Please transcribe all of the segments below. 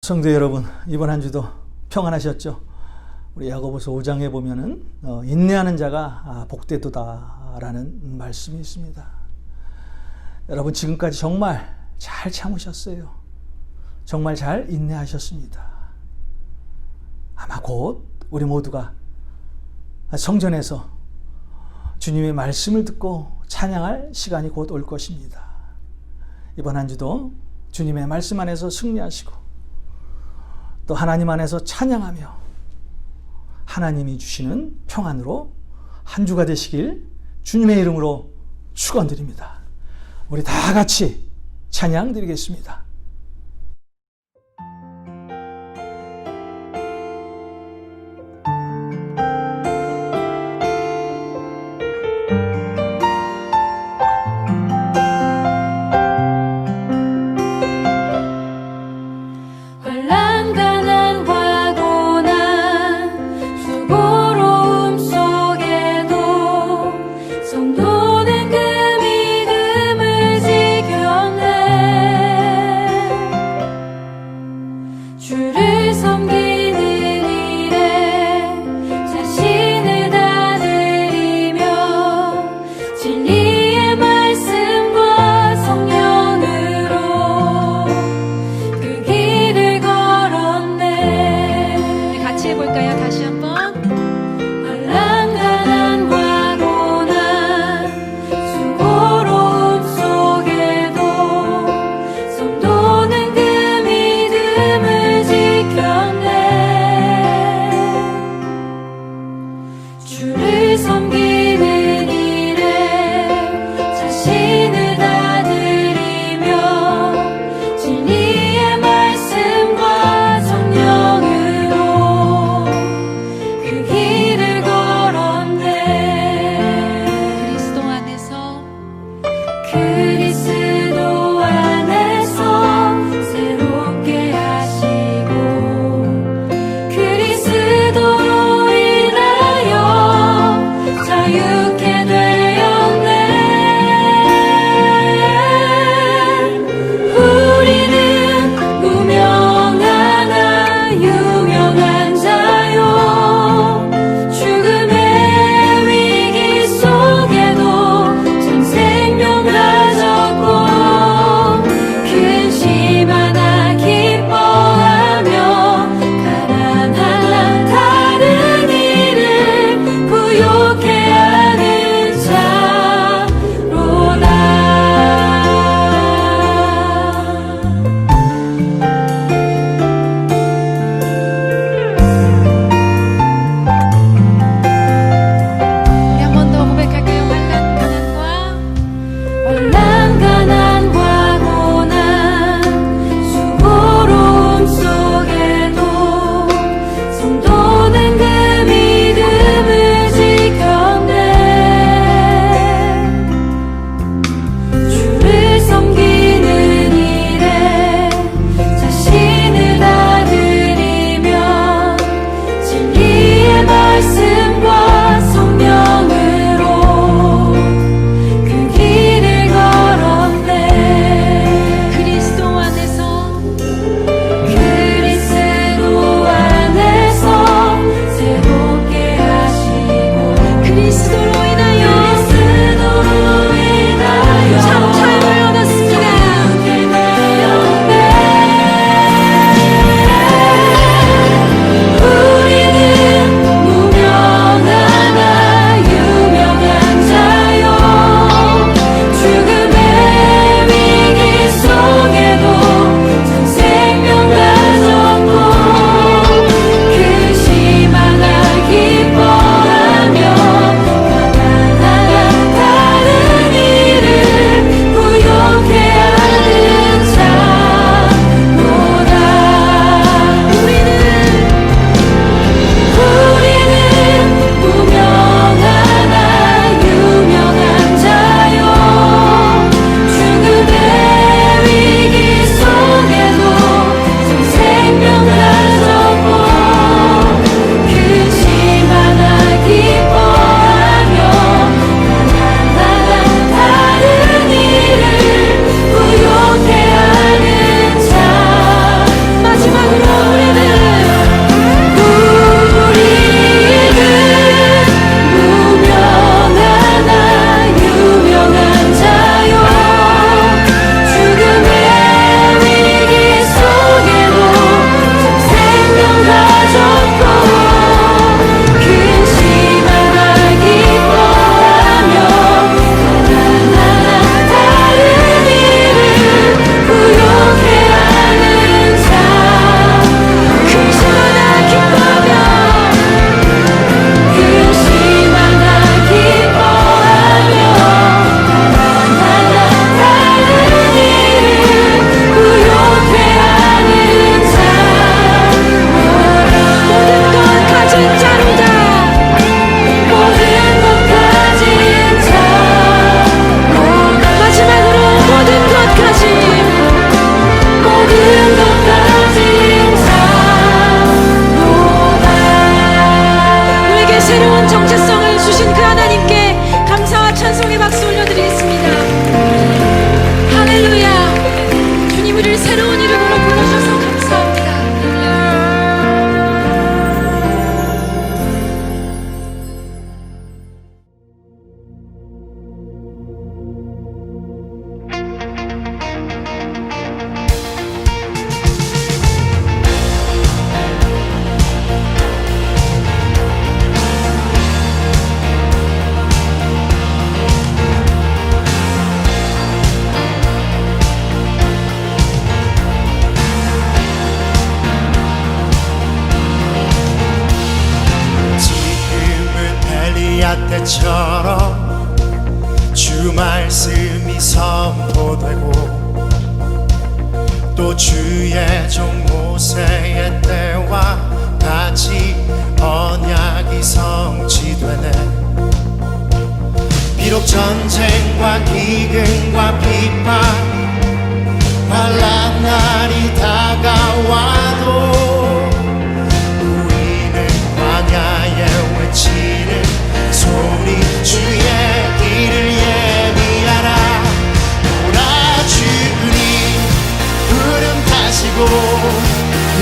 성도 여러분, 이번 한 주도 평안하셨죠? 우리 야고보서 5장에 보면은 인내하는 자가 복되도다라는 말씀이 있습니다. 여러분, 지금까지 정말 잘 참으셨어요. 정말 잘 인내하셨습니다. 아마 곧 우리 모두가 성전에서 주님의 말씀을 듣고 찬양할 시간이 곧 올 것입니다. 이번 한 주도 주님의 말씀 안에서 승리하시고 또 하나님 안에서 찬양하며 하나님이 주시는 평안으로 한 주가 되시길 주님의 이름으로 축원드립니다. 우리 다 같이 찬양 드리겠습니다. 성도는 그 믿음을 지켰네.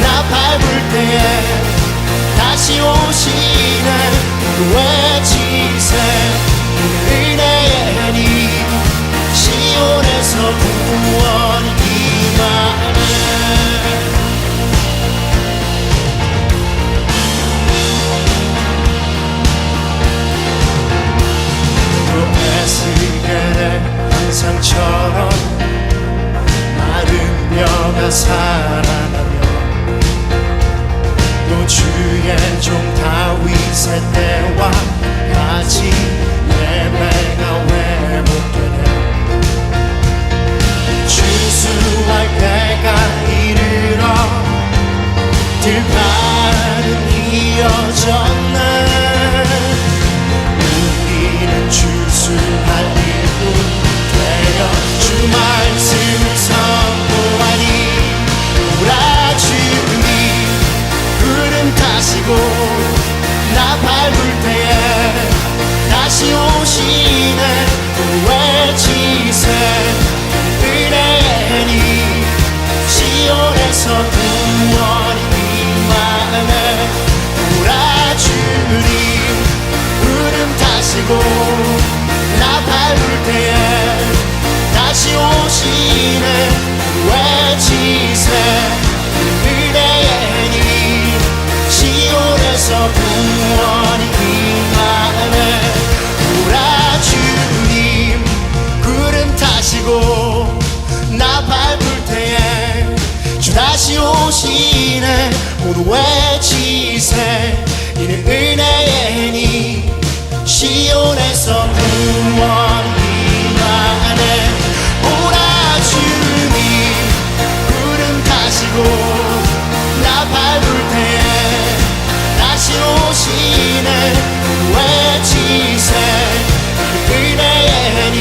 나 밟을 때에 다시 오시네 외치세 은혜의 니 시온에서 구원이 임하네 에스겔의 환상처럼 마른 뼈가 살아나며 또 주의 종 다윗의 때와 같이 예배가 회복되네 준수할 때가 이르러 들판은 이어졌네 우리는 주수할 일꾼 되어 주 말씀을 선포하니 오라 주님 구름 타시고 나 밟을 때에 다시 오시네 외치세 은혜니 시온에서 구원이 임하네 오라 주님 구름 타시고 나 밟을 때에 다시 오시네 외치세 은혜니 시온에서 구원이 임하네 오라 주님 구름 타시고 나 밟을 때에 주 다시 오시네 모두 외치세 이는 은혜니 시온에서 구원이 임하네 오라 주님 구름 타시고 나 밟을 때에 다시 오시네 외치세 은혜니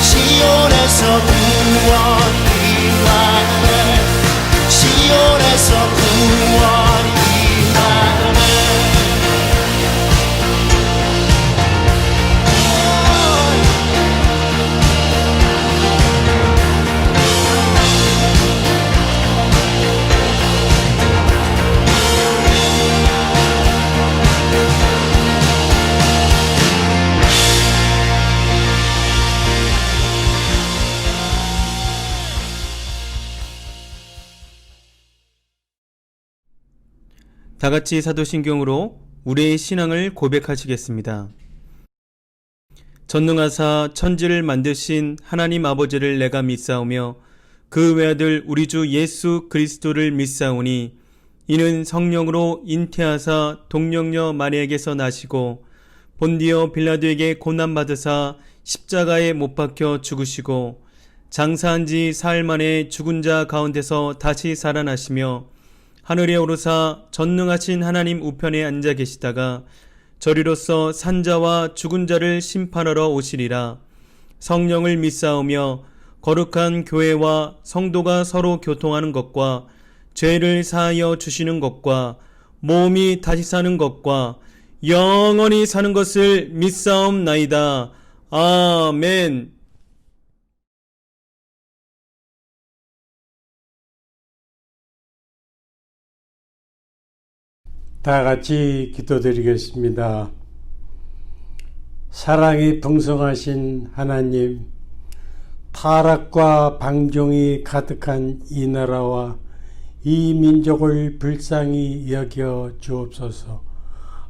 시온에서 구원이 임하네 시온에서 구원이 임하네 다 같이 사도신경으로 우리의 신앙을 고백하시겠습니다. 전능하사 천지를 만드신 하나님 아버지를 내가 믿사오며 그 외아들 우리 주 예수 그리스도를 믿사오니 이는 성령으로 잉태하사 동령녀 마리아에게서 나시고 본디오 빌라도에게 고난받으사 십자가에 못 박혀 죽으시고 장사한 지 사흘 만에 죽은 자 가운데서 다시 살아나시며 하늘에 오르사 전능하신 하나님 우편에 앉아 계시다가 저리로서 산자와 죽은 자를 심판하러 오시리라. 성령을 믿사오며 거룩한 교회와 성도가 서로 교통하는 것과 죄를 사하여 주시는 것과 몸이 다시 사는 것과 영원히 사는 것을 믿사옵나이다. 아멘. 다 같이 기도드리겠습니다. 사랑이 풍성하신 하나님, 타락과 방종이 가득한 이 나라와 이 민족을 불쌍히 여겨 주옵소서.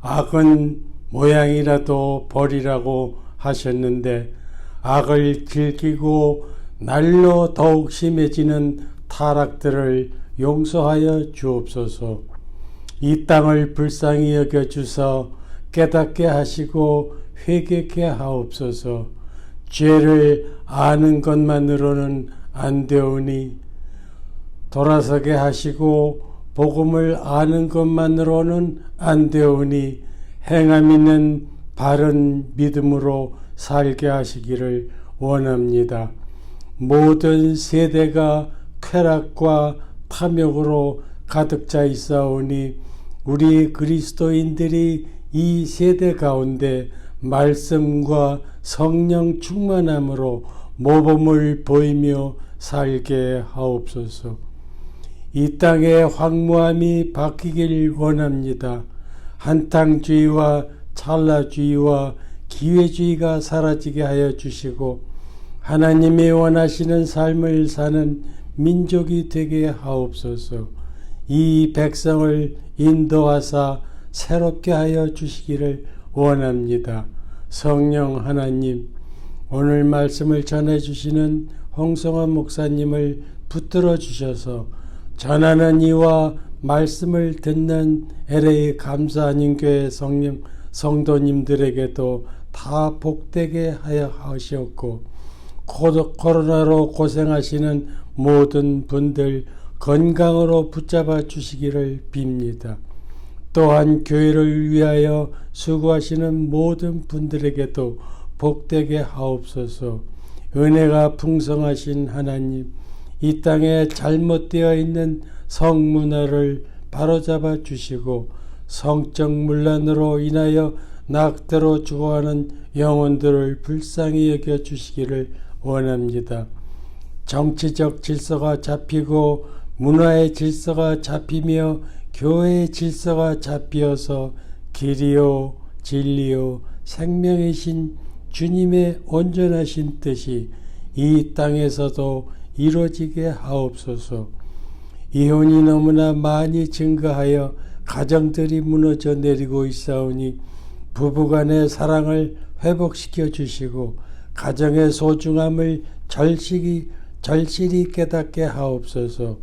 악은 모양이라도 버리라고 하셨는데 악을 즐기고 날로 더욱 심해지는 타락들을 용서하여 주옵소서. 이 땅을 불쌍히 여겨주서 깨닫게 하시고 회개케 하옵소서. 죄를 아는 것만으로는 안 되오니 돌아서게 하시고 복음을 아는 것만으로는 안 되오니 행함 있는 바른 믿음으로 살게 하시기를 원합니다. 모든 세대가 쾌락과 탐욕으로 가득 차 있사오니 우리 그리스도인들이 이 세대 가운데 말씀과 성령 충만함으로 모범을 보이며 살게 하옵소서. 이 땅의 황무함이 바뀌길 원합니다. 한탕주의와 찰나주의와 기회주의가 사라지게 하여 주시고 하나님이 원하시는 삶을 사는 민족이 되게 하옵소서. 이 백성을 인도하사 새롭게 하여 주시기를 원합니다. 성령 하나님, 오늘 말씀을 전해주시는 홍성환 목사님을 붙들어 주셔서 전하는 이와 말씀을 듣는 LA 감사한인교회 성도님들에게도 다 복되게 하여 하시옵고 코로나로 고생하시는 모든 분들 건강으로 붙잡아 주시기를 빕니다. 또한 교회를 위하여 수고하시는 모든 분들에게도 복되게 하옵소서. 은혜가 풍성하신 하나님, 이 땅에 잘못되어 있는 성문화를 바로잡아 주시고 성적 문란으로 인하여 낙태로 죽어가는 영혼들을 불쌍히 여겨 주시기를 원합니다. 정치적 질서가 잡히고 문화의 질서가 잡히며 교회의 질서가 잡히어서 길이요 진리요 생명이신 주님의 온전하신 뜻이 이 땅에서도 이루어지게 하옵소서. 이혼이 너무나 많이 증가하여 가정들이 무너져 내리고 있사오니 부부간의 사랑을 회복시켜 주시고 가정의 소중함을 절실히 깨닫게 하옵소서.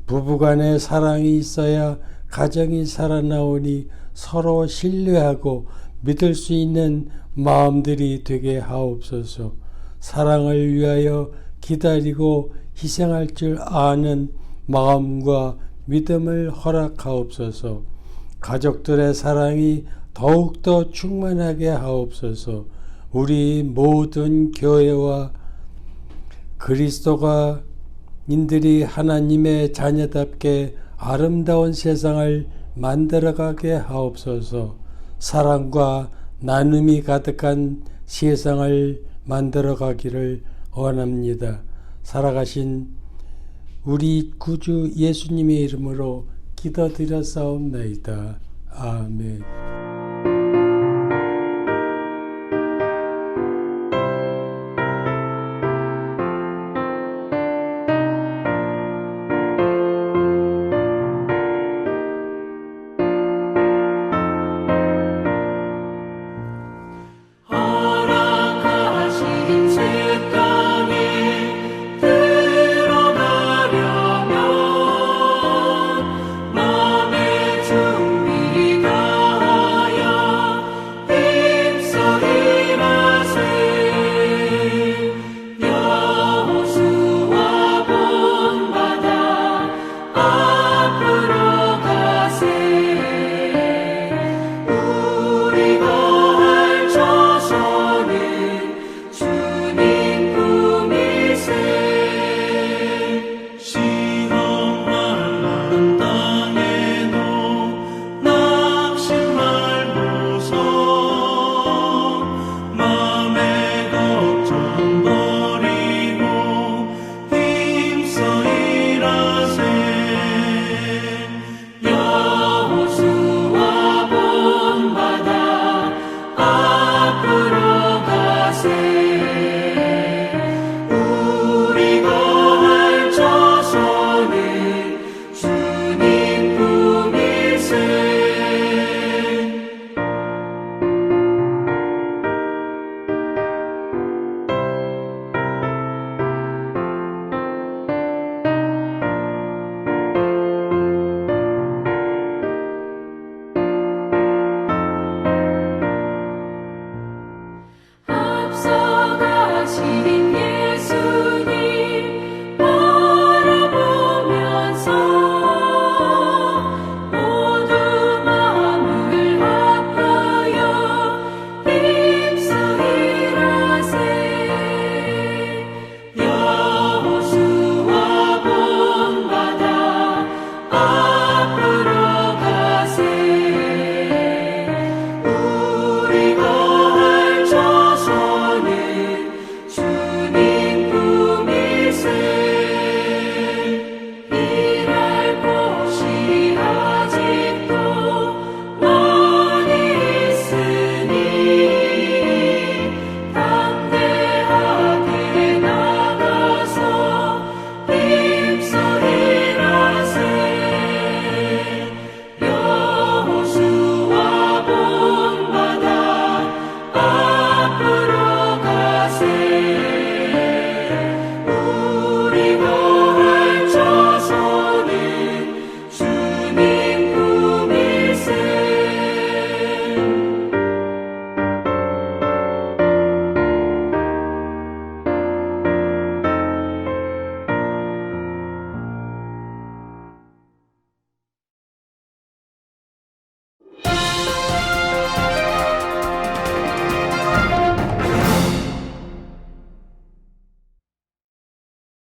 부부간의 사랑이 있어야 가정이 살아나오니 서로 신뢰하고 믿을 수 있는 마음들이 되게 하옵소서. 사랑을 위하여 기다리고 희생할 줄 아는 마음과 믿음을 허락하옵소서. 가족들의 사랑이 더욱더 충만하게 하옵소서. 우리 모든 교회와 그리스도인들이 하나님의 자녀답게 아름다운 세상을 만들어가게 하옵소서. 사랑과 나눔이 가득한 세상을 만들어가기를 원합니다. 살아가신 우리 구주 예수님의 이름으로 기도드렸사옵나이다. 아멘. 준비가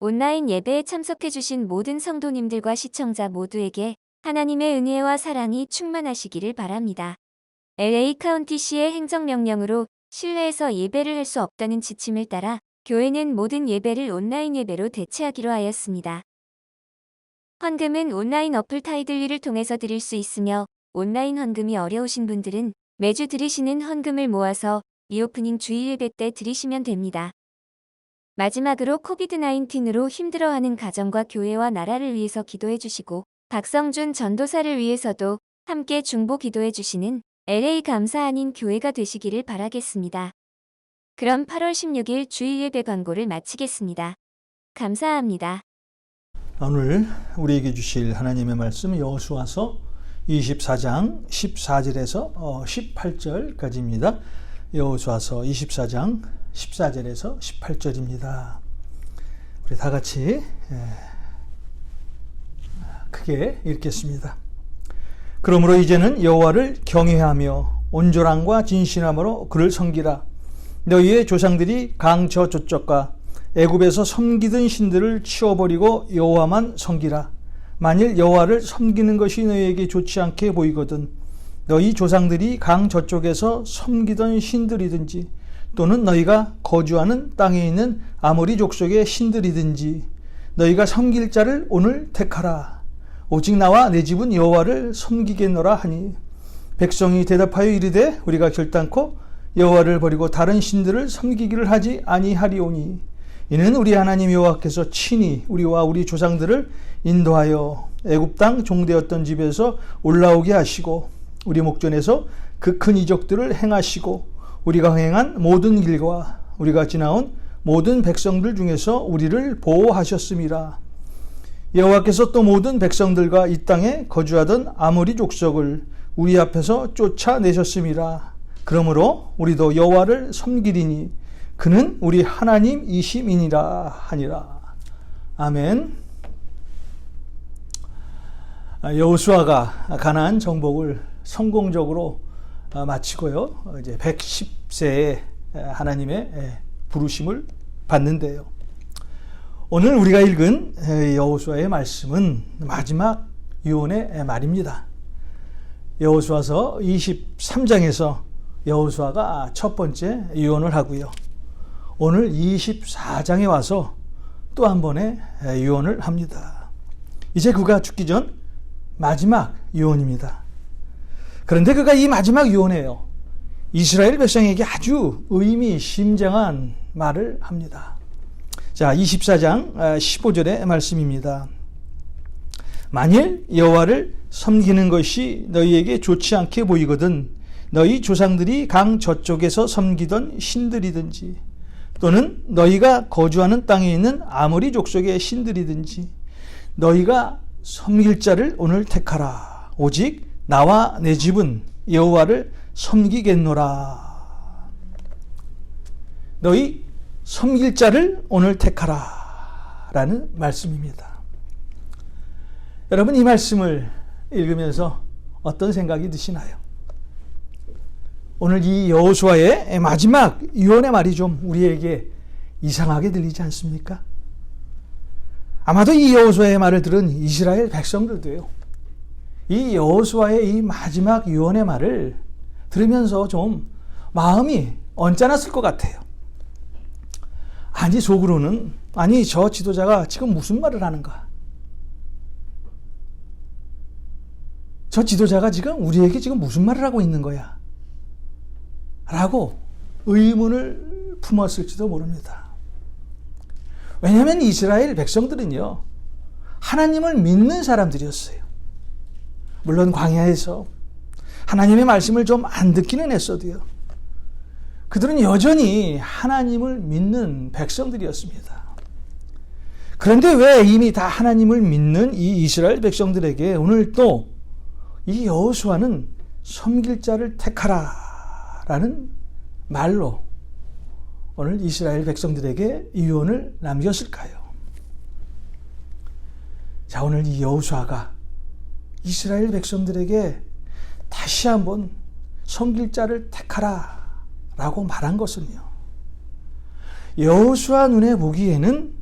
온라인 예배에 참석해주신 모든 성도님들과 시청자 모두에게 하나님의 은혜와 사랑이 충만하시기를 바랍니다. LA 카운티시의 행정명령으로 실내에서 예배를 할 수 없다는 지침을 따라 교회는 모든 예배를 온라인 예배로 대체하기로 하였습니다. 헌금은 온라인 어플 타이들리를 통해서 드릴 수 있으며 온라인 헌금이 어려우신 분들은 매주 드리시는 헌금을 모아서 리오프닝 주일 예배 때 드리시면 됩니다. 마지막으로 코비드-19로 힘들어하는 가정과 교회와 나라를 위해서 기도해 주시고 박성준 전도사를 위해서도 함께 중보 기도해 주시는 LA 감사한인 교회가 되시기를 바라겠습니다. 그럼 8월 16일 주일 예배 광고를 마치겠습니다. 감사합니다. 오늘 우리에게 주실 하나님의 말씀 여호수아서 24장 14절에서 18절까지입니다. 여호수아서 24장 14절에서 18절입니다. 우리 다 같이 크게 읽겠습니다. 그러므로 이제는 여호와를 경외하며 온전함과 진실함으로 그를 섬기라. 너희의 조상들이 강 저 저쪽과 애굽에서 섬기던 신들을 치워버리고 여호와만 섬기라. 만일 여호와를 섬기는 것이 너희에게 좋지 않게 보이거든 너희 조상들이 강 저쪽에서 섬기던 신들이든지 또는 너희가 거주하는 땅에 있는 아모리 족속의 신들이든지 너희가 섬길 자를 오늘 택하라. 오직 나와 내 집은 여호와를 섬기겠노라 하니 백성이 대답하여 이르되 우리가 결단코 여호와를 버리고 다른 신들을 섬기기를 하지 아니하리오니 이는 우리 하나님 여호와께서 친히 우리와 우리 조상들을 인도하여 애굽 땅 종되었던 집에서 올라오게 하시고 우리 목전에서 그 큰 이적들을 행하시고 우리가 행한 모든 길과 우리가 지나온 모든 백성들 중에서 우리를 보호하셨음이라. 여호와께서 또 모든 백성들과 이 땅에 거주하던 아모리 족속을 우리 앞에서 쫓아내셨음이라. 그러므로 우리도 여호와를 섬기리니 그는 우리 하나님이심이니라 하니라. 아멘. 여호수아가 가나안 정복을 성공적으로 마치고요. 이제 110세에 하나님의 부르심을 받는데요. 오늘 우리가 읽은 여호수아의 말씀은 마지막 유언의 말입니다. 여호수아서 23장에서 여호수아가 첫 번째 유언을 하고요. 오늘 24장에 와서 또 한 번의 유언을 합니다. 이제 그가 죽기 전 마지막 유언입니다. 그런데 그가 이 마지막 유언에요. 이스라엘 백성에게 아주 의미심장한 말을 합니다. 자, 24장 15절의 말씀입니다. 만일 여호와를 섬기는 것이 너희에게 좋지 않게 보이거든 너희 조상들이 강 저쪽에서 섬기던 신들이든지 또는 너희가 거주하는 땅에 있는 아모리 족속의 신들이든지 너희가 섬길 자를 오늘 택하라. 오직 나와 내 집은 여호와를 섬기겠노라. 너희 섬길 자를 오늘 택하라 라는 말씀입니다. 여러분, 이 말씀을 읽으면서 어떤 생각이 드시나요? 오늘 이 여호수아의 마지막 유언의 말이 좀 우리에게 이상하게 들리지 않습니까? 아마도 이 여호수아의 말을 들은 이스라엘 백성들도요, 이 여호수아의 이 마지막 유언의 말을 들으면서 좀 마음이 언짢았을 것 같아요. 아니, 속으로는 아니, 저 지도자가 지금 무슨 말을 하는가? 저 지도자가 지금 우리에게 지금 무슨 말을 하고 있는 거야? 라고 의문을 품었을지도 모릅니다. 왜냐하면 이스라엘 백성들은요, 하나님을 믿는 사람들이었어요. 물론 광야에서 하나님의 말씀을 좀 안 듣기는 했어도요, 그들은 여전히 하나님을 믿는 백성들이었습니다. 그런데 왜 이미 다 하나님을 믿는 이 이스라엘 백성들에게 오늘 또 이 여호수아는 섬길 자를 택하라 라는 말로 오늘 이스라엘 백성들에게 유언을 남겼을까요? 자, 오늘 이 여호수아가 이스라엘 백성들에게 다시 한번 섬길 자를 택하라 라고 말한 것은요, 여호수아 눈에 보기에는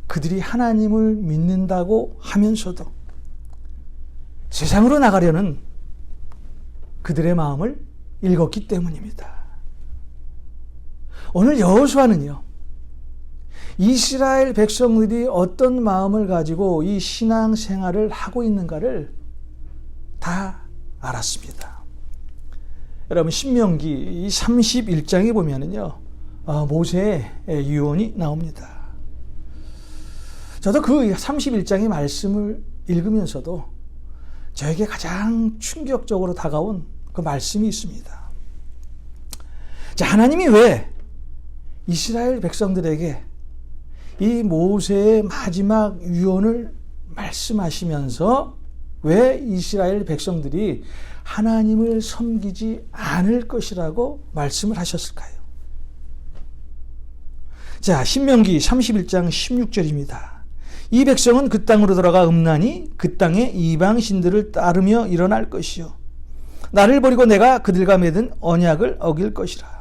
그들이 하나님을 믿는다고 하면서도 세상으로 나가려는 그들의 마음을 읽었기 때문입니다. 오늘 여호수아는요, 이스라엘 백성들이 어떤 마음을 가지고 이 신앙생활을 하고 있는가를 다 알았습니다. 여러분, 신명기 31장에 보면은요, 모세의 유언이 나옵니다. 저도 그 31장의 말씀을 읽으면서도 저에게 가장 충격적으로 다가온 그 말씀이 있습니다. 자, 하나님이 왜 이스라엘 백성들에게 이 모세의 마지막 유언을 말씀하시면서 왜 이스라엘 백성들이 하나님을 섬기지 않을 것이라고 말씀을 하셨을까요? 자, 신명기 31장 16절입니다. 이 백성은 그 땅으로 돌아가 음란히 그 땅의 이방 신들을 따르며 일어날 것이요 나를 버리고 내가 그들과 맺은 언약을 어길 것이라.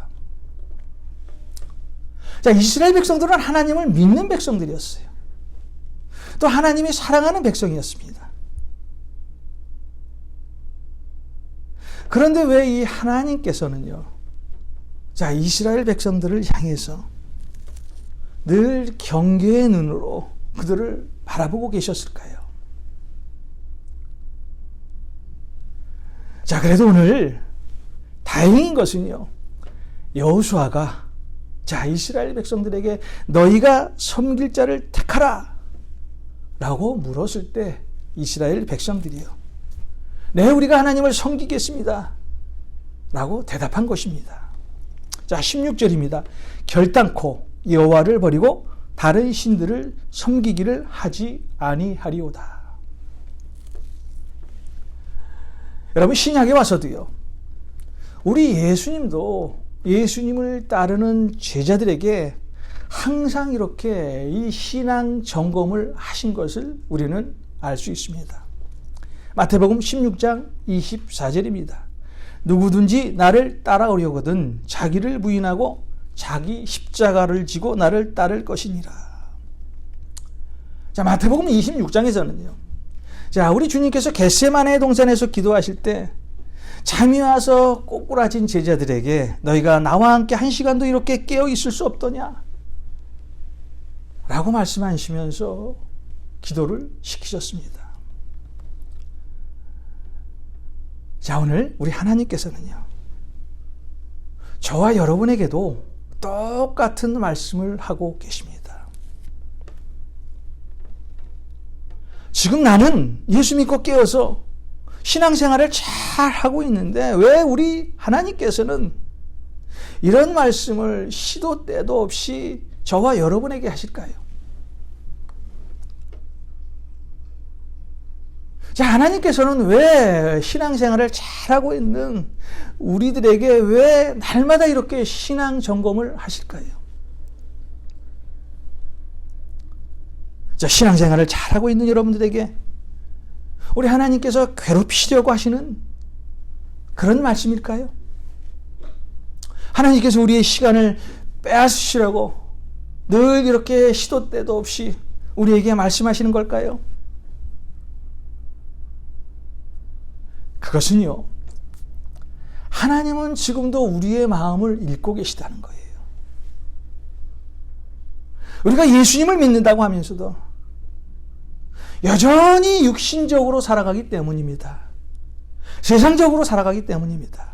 자, 이스라엘 백성들은 하나님을 믿는 백성들이었어요. 또 하나님이 사랑하는 백성이었습니다. 그런데 왜 이 하나님께서는요, 자, 이스라엘 백성들을 향해서 늘 경계의 눈으로 그들을 바라보고 계셨을까요? 자, 그래도 오늘 다행인 것은요, 여호수아가 자, 이스라엘 백성들에게 너희가 섬길 자를 택하라 라고 물었을 때 이스라엘 백성들이요, 네, 우리가 하나님을 섬기겠습니다 라고 대답한 것입니다. 자, 16절입니다. 결단코 여호와를 버리고 다른 신들을 섬기기를 하지 아니하리오다. 여러분, 신약에 와서도요, 우리 예수님도 예수님을 따르는 제자들에게 항상 이렇게 이 신앙 점검을 하신 것을 우리는 알 수 있습니다. 마태복음 16장 24절입니다. 누구든지 나를 따라오려거든 자기를 부인하고 자기 십자가를 지고 나를 따를 것이니라. 자, 마태복음 26장에서는요, 자, 우리 주님께서 겟세마네 동산에서 기도하실 때 잠이 와서 꼬꾸라진 제자들에게 너희가 나와 함께 1시간도 이렇게 깨어 있을 수 없더냐 라고 말씀하시면서 기도를 시키셨습니다. 자, 오늘 우리 하나님께서는요, 저와 여러분에게도 똑같은 말씀을 하고 계십니다. 지금 나는 예수 믿고 깨어서 신앙생활을 잘 하고 있는데 왜 우리 하나님께서는 이런 말씀을 시도 때도 없이 저와 여러분에게 하실까요? 자, 하나님께서는 왜 신앙생활을 잘하고 있는 우리들에게 왜 날마다 이렇게 신앙 점검을 하실까요? 자, 신앙생활을 잘하고 있는 여러분들에게 우리 하나님께서 괴롭히시려고 하시는 그런 말씀일까요? 하나님께서 우리의 시간을 빼앗으시려고 늘 이렇게 시도 때도 없이 우리에게 말씀하시는 걸까요? 그것은요, 하나님은 지금도 우리의 마음을 읽고 계시다는 거예요. 우리가 예수님을 믿는다고 하면서도 여전히 육신적으로 살아가기 때문입니다. 세상적으로 살아가기 때문입니다.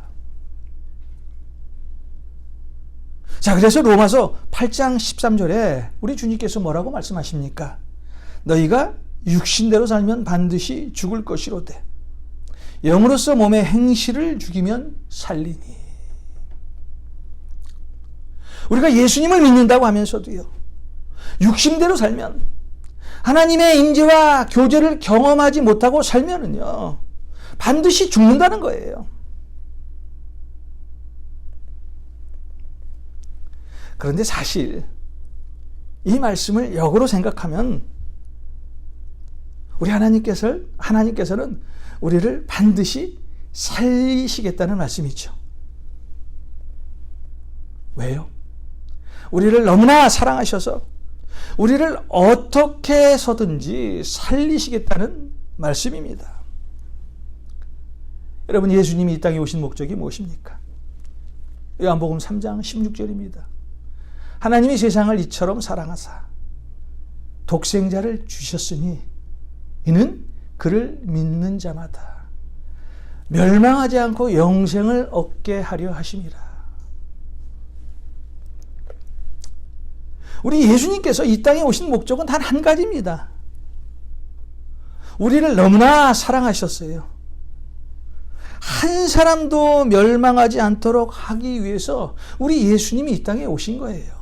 자, 그래서 로마서 8장 13절에 우리 주님께서 뭐라고 말씀하십니까? 너희가 육신대로 살면 반드시 죽을 것이로되 영으로서 몸의 행실을 죽이면 살리니. 우리가 예수님을 믿는다고 하면서도요, 육신대로 살면, 하나님의 임재와 교제를 경험하지 못하고 살면은요, 반드시 죽는다는 거예요. 그런데 사실 이 말씀을 역으로 생각하면 우리 하나님께서는 우리를 반드시 살리시겠다는 말씀이죠. 왜요? 우리를 너무나 사랑하셔서 우리를 어떻게 해서든지 살리시겠다는 말씀입니다. 여러분, 예수님이 이 땅에 오신 목적이 무엇입니까? 요한복음 3장 16절입니다. 하나님이 세상을 이처럼 사랑하사 독생자를 주셨으니 이는 그를 믿는 자마다 멸망하지 않고 영생을 얻게 하려 하심이라. 우리 예수님께서 이 땅에 오신 목적은 단 한 가지입니다. 우리를 너무나 사랑하셨어요. 한 사람도 멸망하지 않도록 하기 위해서 우리 예수님이 이 땅에 오신 거예요.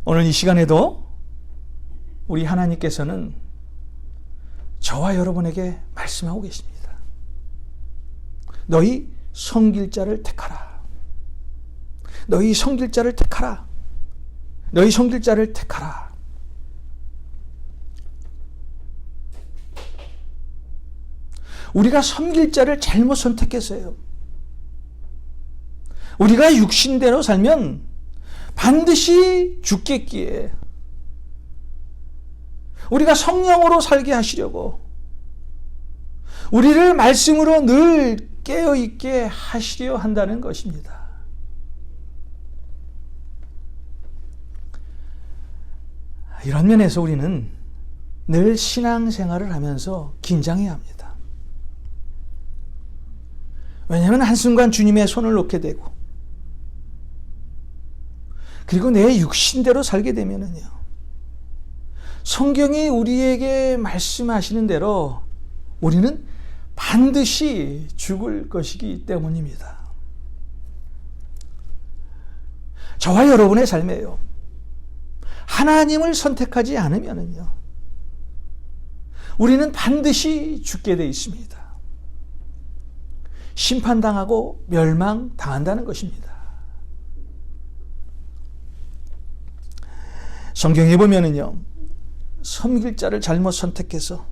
오늘 이 시간에도 우리 하나님께서는 저와 여러분에게 말씀하고 계십니다. 너희 섬길 자를 택하라. 너희 섬길 자를 택하라. 너희 섬길 자를 택하라. 우리가 섬길 자를 잘못 선택했어요. 우리가 육신대로 살면 반드시 죽겠기에 우리가 성령으로 살게 하시려고 우리를 말씀으로 늘 깨어있게 하시려 한다는 것입니다. 이런 면에서 우리는 늘 신앙생활을 하면서 긴장해야 합니다. 왜냐하면 한순간 주님의 손을 놓게 되고 그리고 내 육신대로 살게 되면은요, 성경이 우리에게 말씀하시는 대로 우리는 반드시 죽을 것이기 때문입니다. 저와 여러분의 삶에요, 하나님을 선택하지 않으면은요, 우리는 반드시 죽게 되어 있습니다. 심판당하고 멸망당한다는 것입니다. 성경에 보면은요, 섬길 자를 잘못 선택해서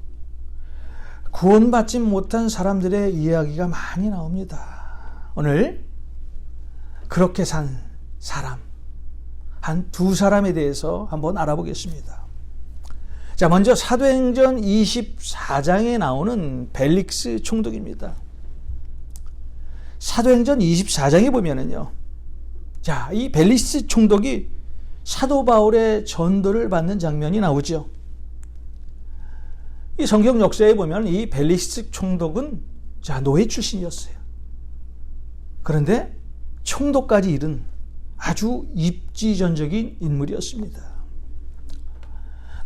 구원받지 못한 사람들의 이야기가 많이 나옵니다. 오늘 그렇게 산 사람, 한 두 사람에 대해서 한번 알아보겠습니다. 자, 먼저 사도행전 24장에 나오는 벨릭스 총독입니다. 사도행전 24장에 보면은요, 자, 이 벨릭스 총독이 사도 바울의 전도를 받는 장면이 나오죠. 이 성경 역사에 보면 이 벨릭스 총독은 노예 출신이었어요. 그런데 총독까지 이른 아주 입지전적인 인물이었습니다.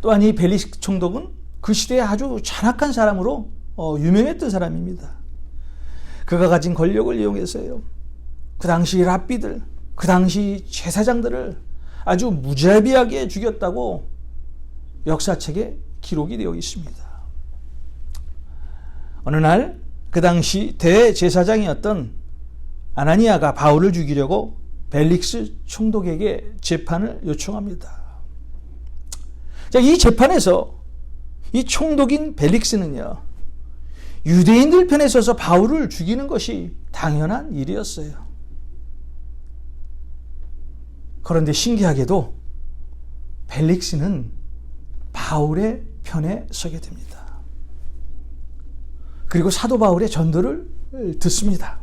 또한 이 벨릭스 총독은 그 시대에 아주 잔악한 사람으로 유명했던 사람입니다. 그가 가진 권력을 이용해서요, 그 당시 랍비들, 그 당시 제사장들을 아주 무자비하게 죽였다고 역사책에 기록이 되어 있습니다. 어느 날 그 당시 대제사장이었던 아나니아가 바울을 죽이려고 벨릭스 총독에게 재판을 요청합니다. 자, 이 재판에서 이 총독인 벨릭스는요, 유대인들 편에 서서 바울을 죽이는 것이 당연한 일이었어요. 그런데 신기하게도 벨릭스는 바울의 편에 서게 됩니다. 그리고 사도 바울의 전도를 듣습니다.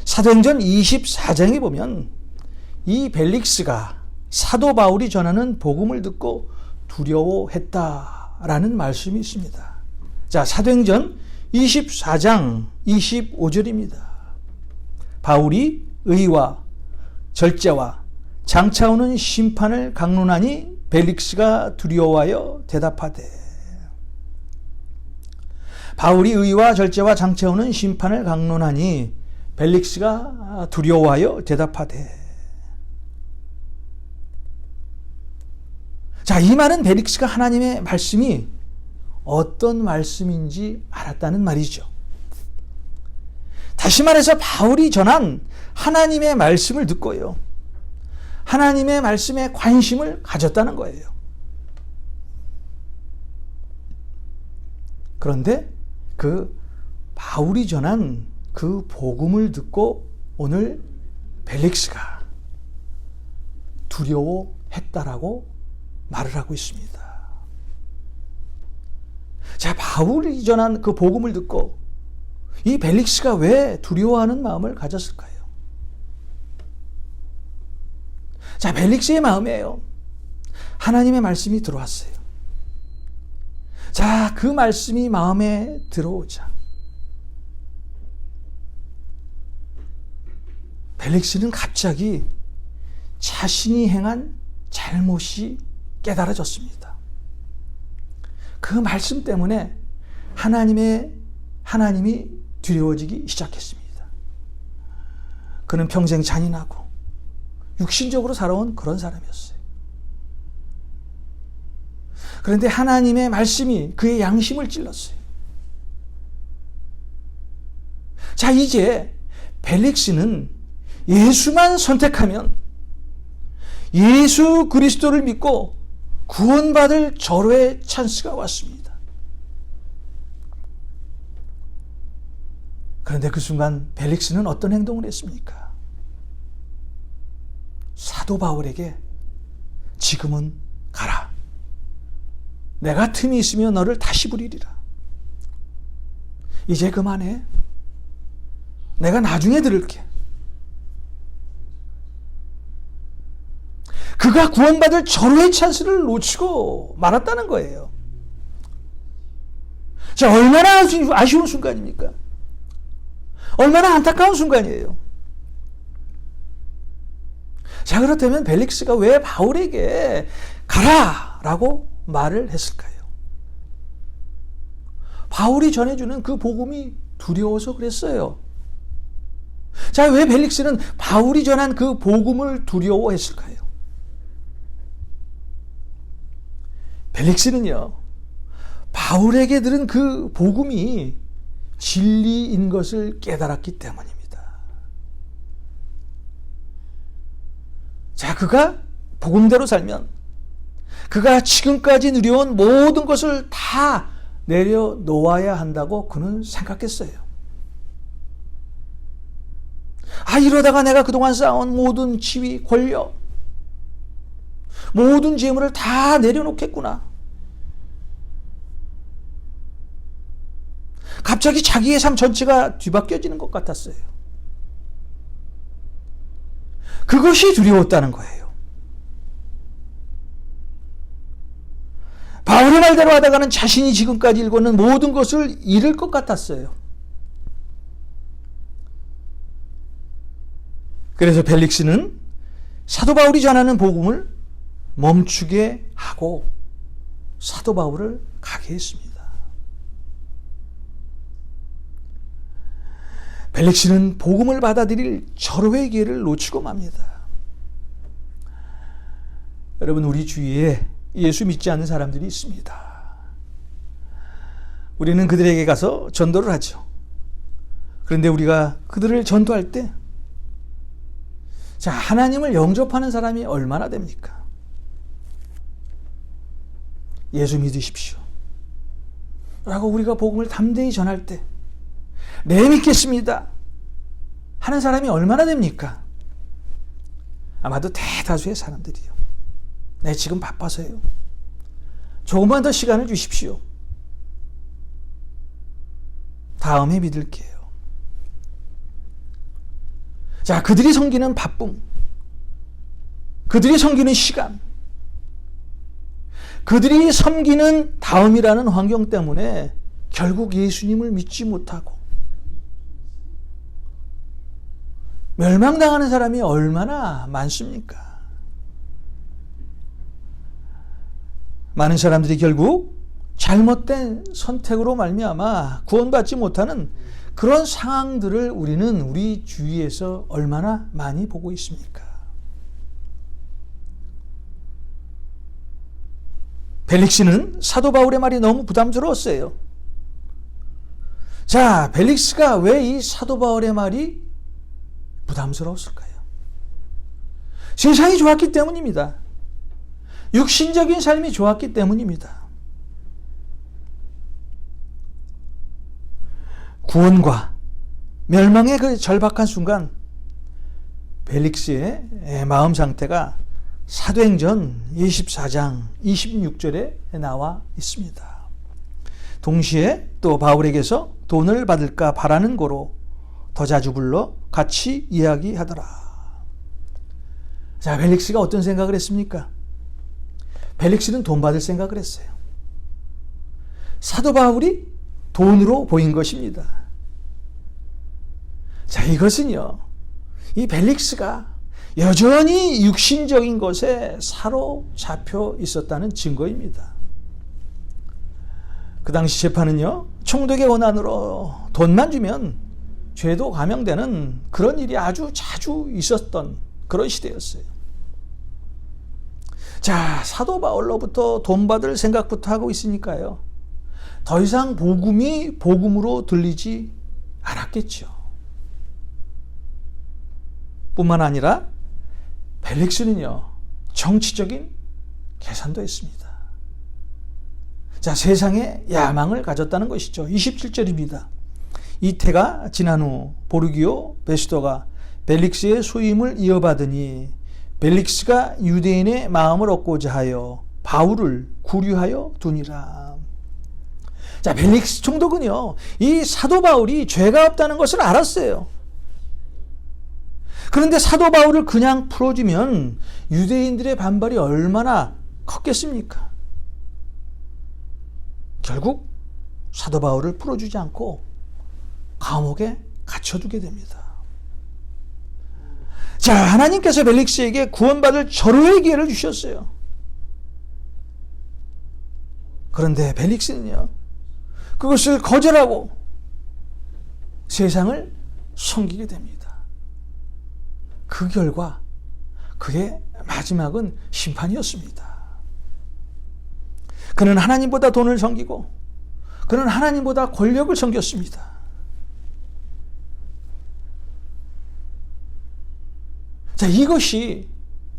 사도행전 24장에 보면 이 벨릭스가 사도 바울이 전하는 복음을 듣고 두려워했다라는 말씀이 있습니다. 자, 사도행전 24장 25절입니다. 바울이 의와 절제와 장차오는 심판을 강론하니 벨릭스가 두려워하여 대답하되. 바울이 의와 절제와 장차오는 심판을 강론하니 벨릭스가 두려워하여 대답하되. 자, 이 말은 벨릭스가 하나님의 말씀이 어떤 말씀인지 알았다는 말이죠. 다시 말해서 바울이 전한 하나님의 말씀을 듣고요, 하나님의 말씀에 관심을 가졌다는 거예요. 그런데 그 바울이 전한 그 복음을 듣고 오늘 벨릭스가 두려워했다라고 말을 하고 있습니다. 자, 바울이 전한 그 복음을 듣고 이 벨릭스가 왜 두려워하는 마음을 가졌을까요? 자, 벨릭스의 마음이에요. 하나님의 말씀이 들어왔어요. 자, 그 말씀이 마음에 들어오자 벨릭스는 갑자기 자신이 행한 잘못이 깨달아졌습니다. 그 말씀 때문에 하나님이 두려워지기 시작했습니다. 그는 평생 잔인하고 육신적으로 살아온 그런 사람이었어요. 그런데 하나님의 말씀이 그의 양심을 찔렀어요. 자, 이제 벨릭스는 예수만 선택하면 예수 그리스도를 믿고 구원받을 절호의 찬스가 왔습니다. 그런데 그 순간 벨릭스는 어떤 행동을 했습니까? 사도 바울에게 지금은 가라. 내가 틈이 있으면 너를 다시 부리리라. 이제 그만해. 내가 나중에 들을게. 그가 구원받을 절호의 찬스를 놓치고 말았다는 거예요. 자, 얼마나 아쉬운 순간입니까? 얼마나 안타까운 순간이에요. 자, 그렇다면 벨릭스가 왜 바울에게 가라라고 말을 했을까요? 바울이 전해주는 그 복음이 두려워서 그랬어요. 자, 왜 벨릭스는 바울이 전한 그 복음을 두려워했을까요? 벨릭스는요, 바울에게 들은 그 복음이 진리인 것을 깨달았기 때문입니다. 자, 그가 복음대로 살면 그가 지금까지 누려온 모든 것을 다 내려놓아야 한다고 그는 생각했어요. 이러다가 내가 그동안 쌓아온 모든 지위, 권력, 모든 재물을 다 내려놓겠구나. 갑자기 자기의 삶 전체가 뒤바뀌어지는 것 같았어요. 그것이 두려웠다는 거예요. 바울의 말대로 하다가는 자신이 지금까지 일궈낸 모든 것을 잃을 것 같았어요. 그래서 벨릭스는 사도 바울이 전하는 복음을 멈추게 하고 사도 바울을 가게 했습니다. 벨릭스는 복음을 받아들일 절호의 기회를 놓치고 맙니다. 여러분, 우리 주위에 예수 믿지 않는 사람들이 있습니다. 우리는 그들에게 가서 전도를 하죠. 그런데 우리가 그들을 전도할 때, 자, 하나님을 영접하는 사람이 얼마나 됩니까? 예수 믿으십시오 라고 우리가 복음을 담대히 전할 때, 네, 믿겠습니다 하는 사람이 얼마나 됩니까? 아마도 대다수의 사람들이요. 네, 지금 바빠서요. 조금만 더 시간을 주십시오. 다음에 믿을게요. 자, 그들이 섬기는 바쁨, 그들이 섬기는 시간, 그들이 섬기는 다음이라는 환경 때문에 결국 예수님을 믿지 못하고 멸망당하는 사람이 얼마나 많습니까? 많은 사람들이 결국 잘못된 선택으로 말미암아 구원받지 못하는 그런 상황들을 우리는 우리 주위에서 얼마나 많이 보고 있습니까? 벨릭스는 사도 바울의 말이 너무 부담스러웠어요. 자, 벨릭스가 왜 이 사도 바울의 말이 부담스러웠을까요? 세상이 좋았기 때문입니다. 육신적인 삶이 좋았기 때문입니다. 구원과 멸망의 그 절박한 순간 벨릭스의 마음 상태가 사도행전 24장 26절에 나와 있습니다. 동시에 또 바울에게서 돈을 받을까 바라는 고로 더 자주 불러 같이 이야기하더라. 자, 벨릭스가 어떤 생각을 했습니까? 벨릭스는 돈 받을 생각을 했어요. 사도 바울이 돈으로 보인 것입니다. 자, 이것은요, 이 벨릭스가 여전히 육신적인 것에 사로잡혀 있었다는 증거입니다. 그 당시 재판은요, 총독의 원한으로 돈만 주면 죄도 감형되는 그런 일이 아주 자주 있었던 그런 시대였어요. 자, 사도 바울로부터 돈 받을 생각부터 하고 있으니까요, 더 이상 복음이 복음으로 들리지 않았겠죠. 뿐만 아니라 벨릭스는요, 정치적인 계산도 했습니다. 자, 세상에 야망을 가졌다는 것이죠. 27절입니다. 이태가 지난 후 보르기오 베스도가 벨릭스의 소임을 이어받으니 벨릭스가 유대인의 마음을 얻고자 하여 바울을 구류하여 두니라. 자, 벨릭스 총독은요, 이 사도 바울이 죄가 없다는 것을 알았어요. 그런데 사도 바울을 그냥 풀어주면 유대인들의 반발이 얼마나 컸겠습니까? 결국 사도 바울을 풀어주지 않고 감옥에 갇혀두게 됩니다. 자, 하나님께서 벨릭스에게 구원받을 절호의 기회를 주셨어요. 그런데 벨릭스는요, 그것을 거절하고 세상을 섬기게 됩니다. 그 결과 그의 마지막은 심판이었습니다. 그는 하나님보다 돈을 섬기고 그는 하나님보다 권력을 섬겼습니다. 자, 이것이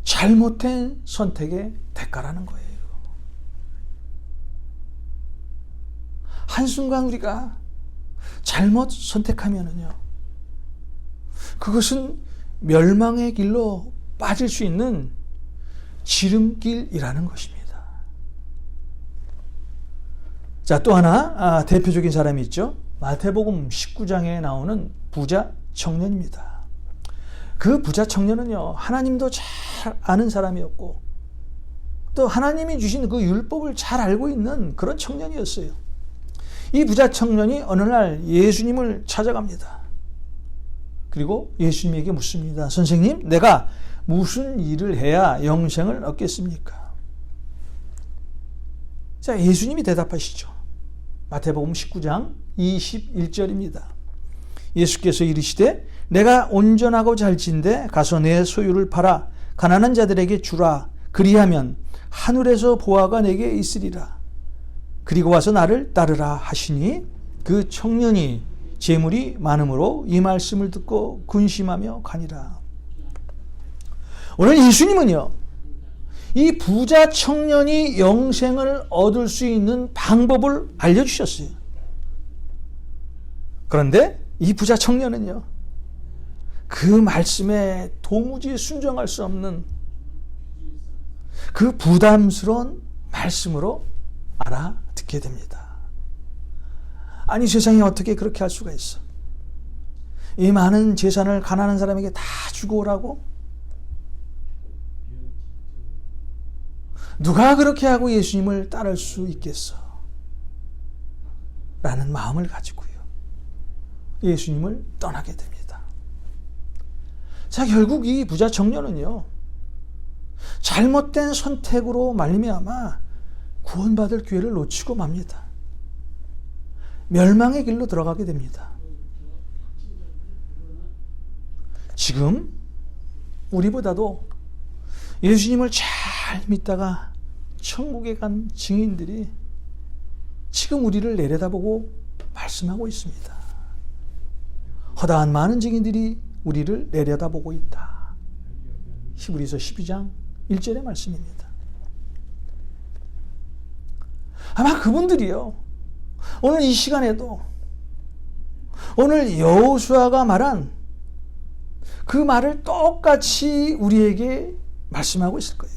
잘못된 선택의 대가라는 거예요. 한순간 우리가 잘못 선택하면은요, 그것은 멸망의 길로 빠질 수 있는 지름길이라는 것입니다. 자, 또 하나 대표적인 사람이 있죠. 마태복음 19장에 나오는 부자 청년입니다. 그 부자 청년은요, 하나님도 잘 아는 사람이었고 또 하나님이 주신 그 율법을 잘 알고 있는 그런 청년이었어요. 이 부자 청년이 어느 날 예수님을 찾아갑니다. 그리고 예수님에게 묻습니다. 선생님, 내가 무슨 일을 해야 영생을 얻겠습니까? 자, 예수님이 대답하시죠. 마태복음 19장 21절입니다. 예수께서 이르시되 내가 온전하고 잘진데 가서 내 소유를 팔아 가난한 자들에게 주라. 그리하면 하늘에서 보화가 내게 있으리라. 그리고 와서 나를 따르라 하시니 그 청년이 재물이 많음으로 이 말씀을 듣고 근심하며 가니라. 오늘 예수님은요, 이 부자 청년이 영생을 얻을 수 있는 방법을 알려주셨어요. 그런데 이 부자 청년은요, 그 말씀에 도무지 순종할 수 없는 그 부담스러운 말씀으로 알아듣게 됩니다. 아니, 세상에 어떻게 그렇게 할 수가 있어? 이 많은 재산을 가난한 사람에게 다 주고 오라고? 누가 그렇게 하고 예수님을 따를 수 있겠어? 라는 마음을 가지고요, 예수님을 떠나게 됩니다. 자, 결국 이 부자 청년은요, 잘못된 선택으로 말미암아 구원받을 기회를 놓치고 맙니다. 멸망의 길로 들어가게 됩니다. 지금 우리보다도 예수님을 잘 믿다가 천국에 간 증인들이 지금 우리를 내려다보고 말씀하고 있습니다. 허다한 많은 증인들이 우리를 내려다보고 있다. 히브리서 12장 1절의 말씀입니다. 아마 그분들이요, 오늘 이 시간에도 오늘 여호수아가 말한 그 말을 똑같이 우리에게 말씀하고 있을 거예요.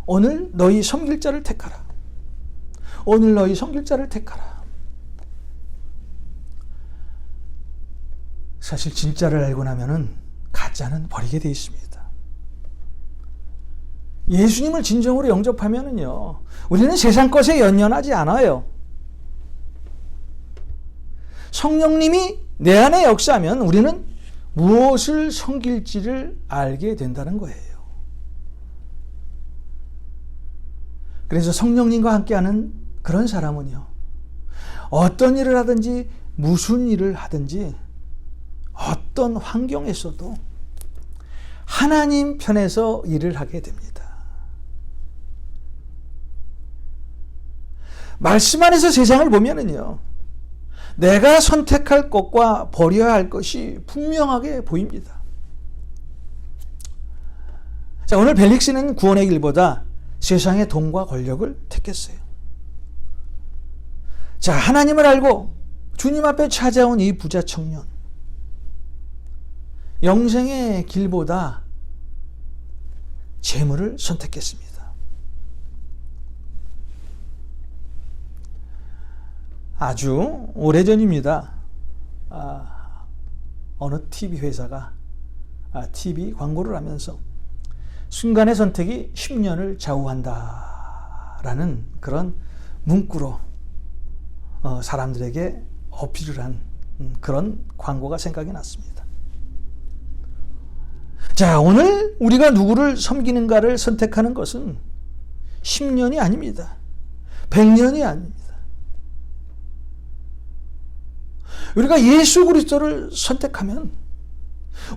오늘 너희 섬길 자를 택하라. 오늘 너희 섬길 자를 택하라. 사실 진짜를 알고 나면은 가짜는 버리게 돼 있습니다. 예수님을 진정으로 영접하면은요, 우리는 세상 것에 연연하지 않아요. 성령님이 내 안에 역사하면 우리는 무엇을 섬길지를 알게 된다는 거예요. 그래서 성령님과 함께하는 그런 사람은요, 어떤 일을 하든지 무슨 일을 하든지 어떤 환경에서도 하나님 편에서 일을 하게 됩니다. 말씀 안에서 세상을 보면은요, 내가 선택할 것과 버려야 할 것이 분명하게 보입니다. 자, 오늘 벨릭스는 구원의 길보다 세상의 돈과 권력을 택했어요. 자, 하나님을 알고 주님 앞에 찾아온 이 부자 청년, 영생의 길보다 재물을 선택했습니다. 아주 오래전입니다. 어느 TV 회사가 TV 광고를 하면서 순간의 선택이 10년을 좌우한다라는 그런 문구로 사람들에게 어필을 한 그런 광고가 생각이 났습니다. 자, 오늘 우리가 누구를 섬기는가를 선택하는 것은 10년이 아닙니다. 100년이 아닙니다. 우리가 예수 그리스도를 선택하면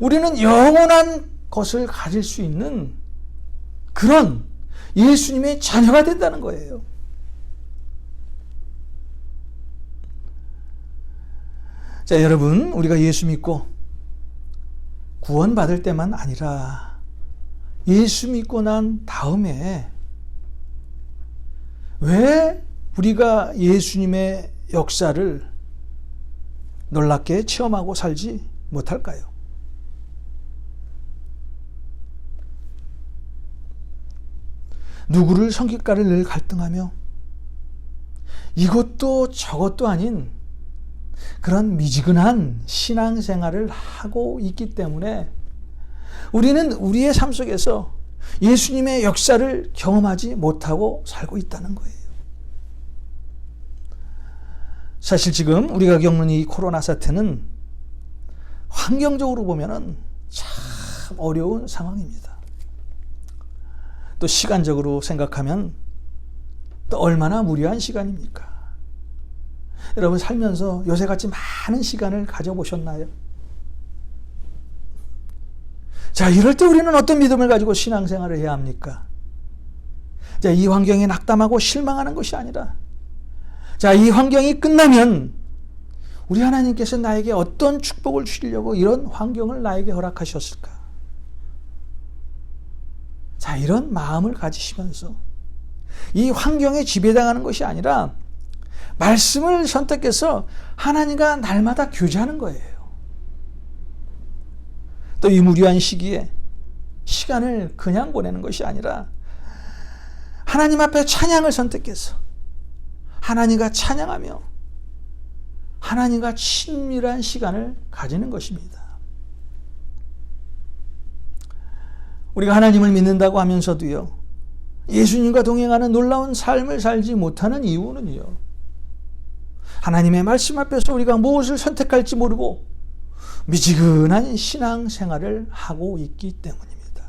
우리는 영원한 것을 가질 수 있는 그런 예수님의 자녀가 된다는 거예요. 자, 여러분, 우리가 예수 믿고 구원받을 때만 아니라 예수 믿고 난 다음에 왜 우리가 예수님의 역사를 놀랍게 체험하고 살지 못할까요? 누구를 섬길까를 늘 갈등하며 이것도 저것도 아닌 그런 미지근한 신앙생활을 하고 있기 때문에 우리는 우리의 삶 속에서 예수님의 역사를 경험하지 못하고 살고 있다는 거예요. 사실 지금 우리가 겪는 이 코로나 사태는 환경적으로 보면은 참 어려운 상황입니다. 또 시간적으로 생각하면 또 얼마나 무료한 시간입니까? 여러분 살면서 요새같이 많은 시간을 가져보셨나요? 자, 이럴 때 우리는 어떤 믿음을 가지고 신앙생활을 해야 합니까? 자, 이 환경에 낙담하고 실망하는 것이 아니라, 자, 이 환경이 끝나면 우리 하나님께서 나에게 어떤 축복을 주시려고 이런 환경을 나에게 허락하셨을까? 자, 이런 마음을 가지시면서 이 환경에 지배당하는 것이 아니라 말씀을 선택해서 하나님과 날마다 교제하는 거예요. 또 이 무료한 시기에 시간을 그냥 보내는 것이 아니라 하나님 앞에 찬양을 선택해서 하나님과 찬양하며 하나님과 친밀한 시간을 가지는 것입니다. 우리가 하나님을 믿는다고 하면서도요, 예수님과 동행하는 놀라운 삶을 살지 못하는 이유는요, 하나님의 말씀 앞에서 우리가 무엇을 선택할지 모르고 미지근한 신앙생활을 하고 있기 때문입니다.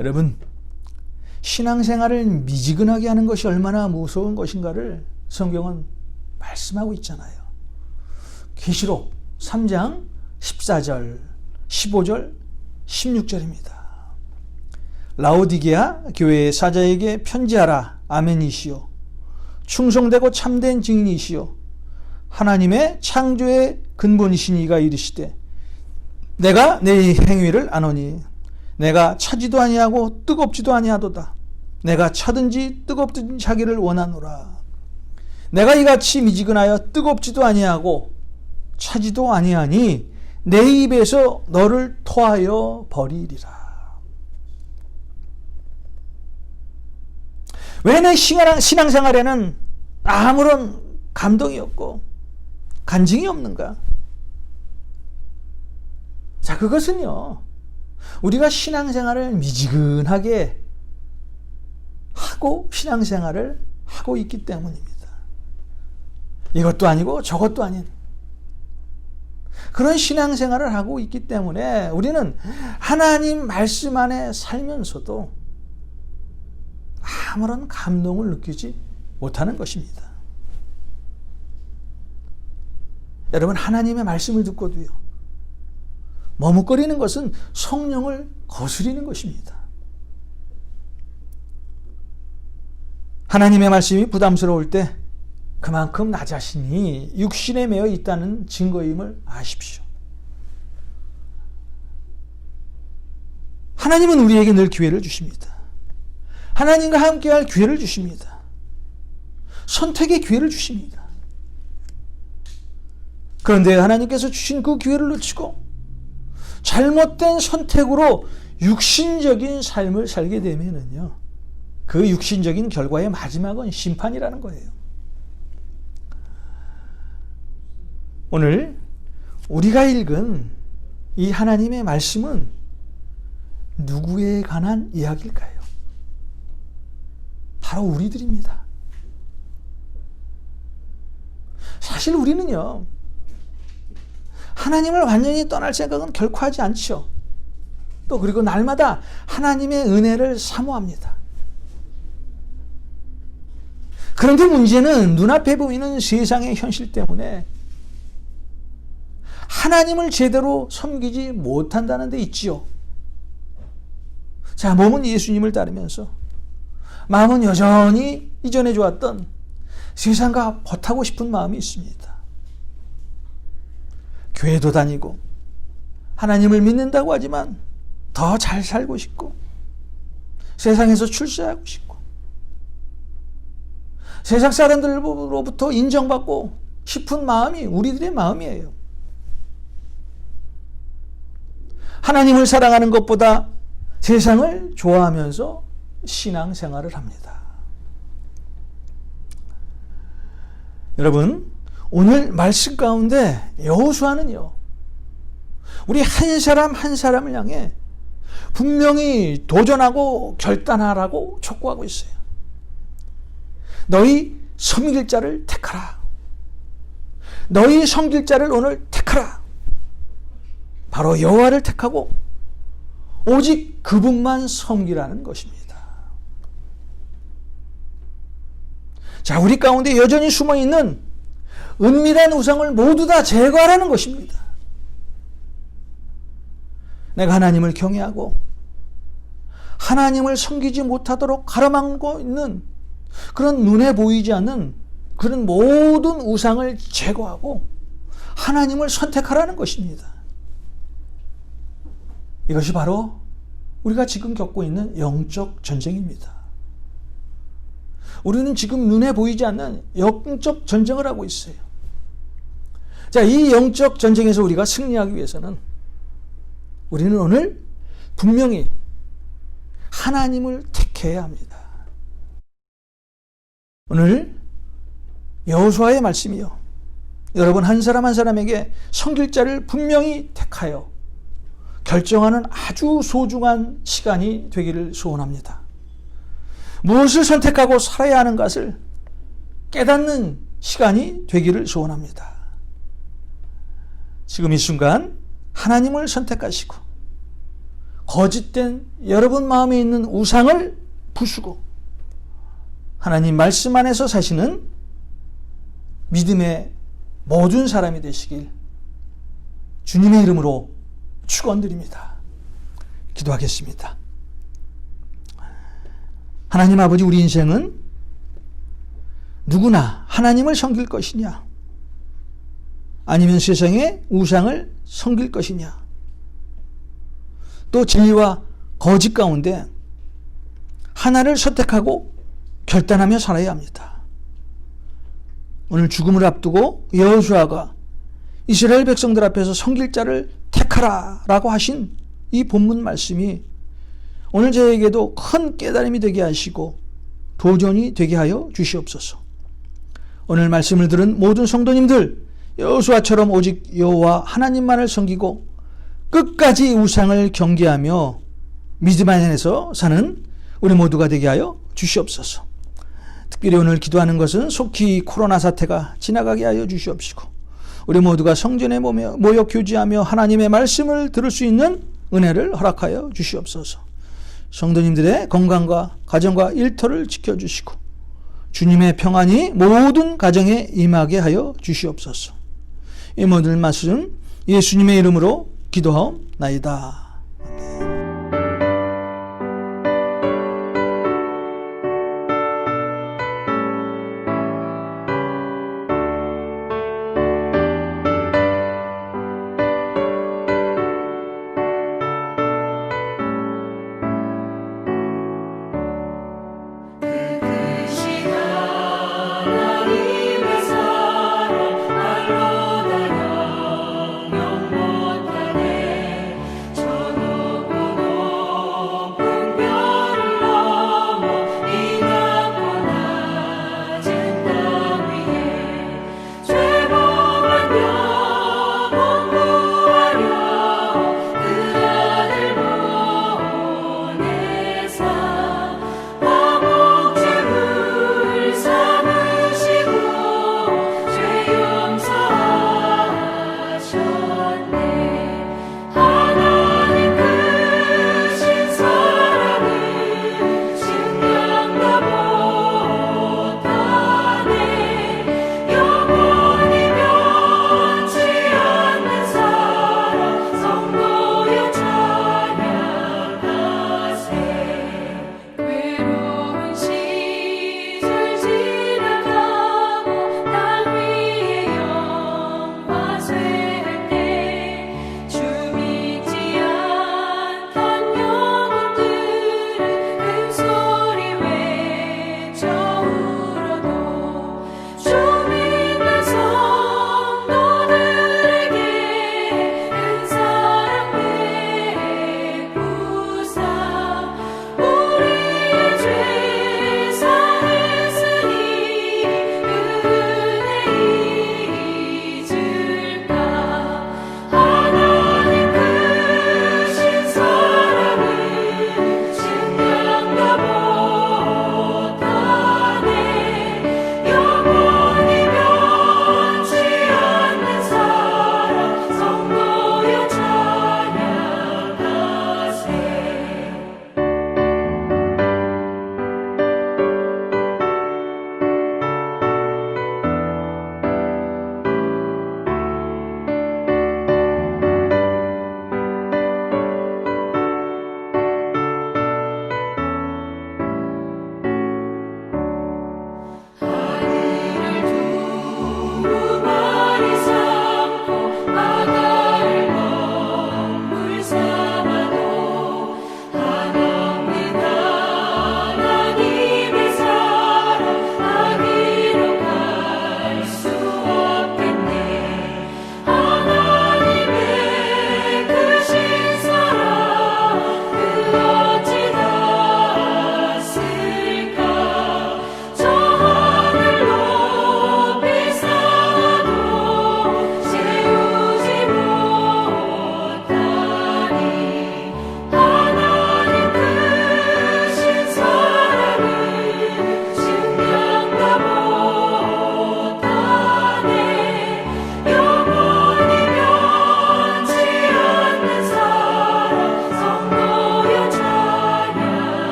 여러분, 신앙생활을 미지근하게 하는 것이 얼마나 무서운 것인가를 성경은 말씀하고 있잖아요. 계시록 3장 14절, 15절, 16절입니다. 라오디게아 교회의 사자에게 편지하라. 아멘이시오. 충성되고 참된 증인이시오. 하나님의 창조의 근본이신 이가 이르시되 내가 내 행위를 아노니 내가 차지도 아니하고 뜨겁지도 아니하도다. 내가 차든지 뜨겁든지 하기를 원하노라. 내가 이같이 미지근하여 뜨겁지도 아니하고 차지도 아니하니 내 입에서 너를 토하여 버리리라. 왜 내 신앙생활에는 아무런 감동이 없고 간증이 없는가? 자, 그것은요, 우리가 신앙생활을 미지근하게 하고 신앙생활을 하고 있기 때문입니다. 이것도 아니고 저것도 아닌 그런 신앙생활을 하고 있기 때문에 우리는 하나님 말씀 안에 살면서도 아무런 감동을 느끼지 못하는 것입니다. 여러분, 하나님의 말씀을 듣고도요, 머뭇거리는 것은 성령을 거스리는 것입니다. 하나님의 말씀이 부담스러울 때 그만큼 나 자신이 육신에 매여 있다는 증거임을 아십시오. 하나님은 우리에게 늘 기회를 주십니다. 하나님과 함께할 기회를 주십니다. 선택의 기회를 주십니다. 그런데 하나님께서 주신 그 기회를 놓치고 잘못된 선택으로 육신적인 삶을 살게 되면은요, 그 육신적인 결과의 마지막은 심판이라는 거예요. 오늘 우리가 읽은 이 하나님의 말씀은 누구에 관한 이야기일까요? 바로 우리들입니다. 사실 우리는요, 하나님을 완전히 떠날 생각은 결코 하지 않죠. 또 그리고 날마다 하나님의 은혜를 사모합니다. 그런데 문제는 눈앞에 보이는 세상의 현실 때문에 하나님을 제대로 섬기지 못한다는 데 있지요. 자, 몸은 예수님을 따르면서 마음은 여전히 이전에 좋았던 세상과 벗하고 싶은 마음이 있습니다. 교회도 다니고 하나님을 믿는다고 하지만 더 잘 살고 싶고 세상에서 출세하고 싶고 세상 사람들로부터 인정받고 싶은 마음이 우리들의 마음이에요. 하나님을 사랑하는 것보다 세상을 좋아하면서 신앙생활을 합니다. 여러분, 오늘 말씀 가운데 여호수아는요, 우리 한 사람 한 사람을 향해 분명히 도전하고 결단하라고 촉구하고 있어요. 너희 섬길 자를 택하라. 너희 섬길 자를 오늘 택하라. 바로 여호와를 택하고 오직 그분만 섬기라는 것입니다. 자, 우리 가운데 여전히 숨어있는 은밀한 우상을 모두 다 제거하라는 것입니다. 내가 하나님을 경외하고 하나님을 섬기지 못하도록 가로막고 있는 그런 눈에 보이지 않는 그런 모든 우상을 제거하고 하나님을 선택하라는 것입니다. 이것이 바로 우리가 지금 겪고 있는 영적 전쟁입니다. 우리는 지금 눈에 보이지 않는 영적 전쟁을 하고 있어요. 자, 이 영적 전쟁에서 우리가 승리하기 위해서는 우리는 오늘 분명히 하나님을 택해야 합니다. 오늘 여호수아의 말씀이요, 여러분 한 사람 한 사람에게 섬길 자를 분명히 택하여 결정하는 아주 소중한 시간이 되기를 소원합니다. 무엇을 선택하고 살아야 하는 것을 깨닫는 시간이 되기를 소원합니다. 지금 이 순간 하나님을 선택하시고 거짓된 여러분 마음에 있는 우상을 부수고 하나님 말씀 안에서 사시는 믿음의 모든 사람이 되시길 주님의 이름으로 축원드립니다. 기도하겠습니다. 하나님 아버지, 우리 인생은 누구나 하나님을 섬길 것이냐, 아니면 세상의 우상을 섬길 것이냐, 또 진리와 거짓 가운데 하나를 선택하고 결단하며 살아야 합니다. 오늘 죽음을 앞두고 여호수아가 이스라엘 백성들 앞에서 섬길 자를 택하라 라고 하신 이 본문 말씀이 오늘 저에게도 큰 깨달음이 되게 하시고 도전이 되게 하여 주시옵소서. 오늘 말씀을 들은 모든 성도님들, 여호수아처럼 오직 여호와 하나님만을 섬기고 끝까지 우상을 경계하며 믿음 안에서 사는 우리 모두가 되게 하여 주시옵소서. 특별히 오늘 기도하는 것은 속히 코로나 사태가 지나가게 하여 주시옵시고 우리 모두가 성전에 모여 교제하며 하나님의 말씀을 들을 수 있는 은혜를 허락하여 주시옵소서. 성도님들의 건강과 가정과 일터를 지켜주시고 주님의 평안이 모든 가정에 임하게 하여 주시옵소서. 이 모든 말씀 예수님의 이름으로 기도하옵나이다.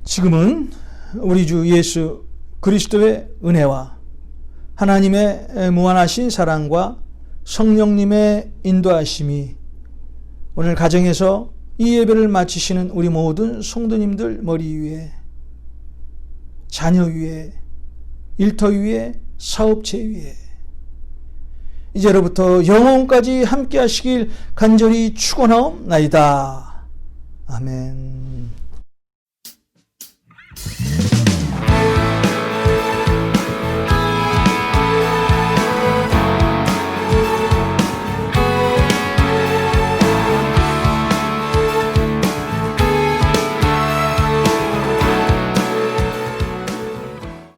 지금은 우리 주 예수 그리스도의 은혜와 하나님의 무한하신 사랑과 성령님의 인도하심이 오늘 가정에서 이 예배를 마치시는 우리 모든 성도님들 머리 위에, 자녀 위에, 일터 위에, 사업체 위에 이제로부터 영원까지 함께 하시길 간절히 축원하옵나이다. 아멘.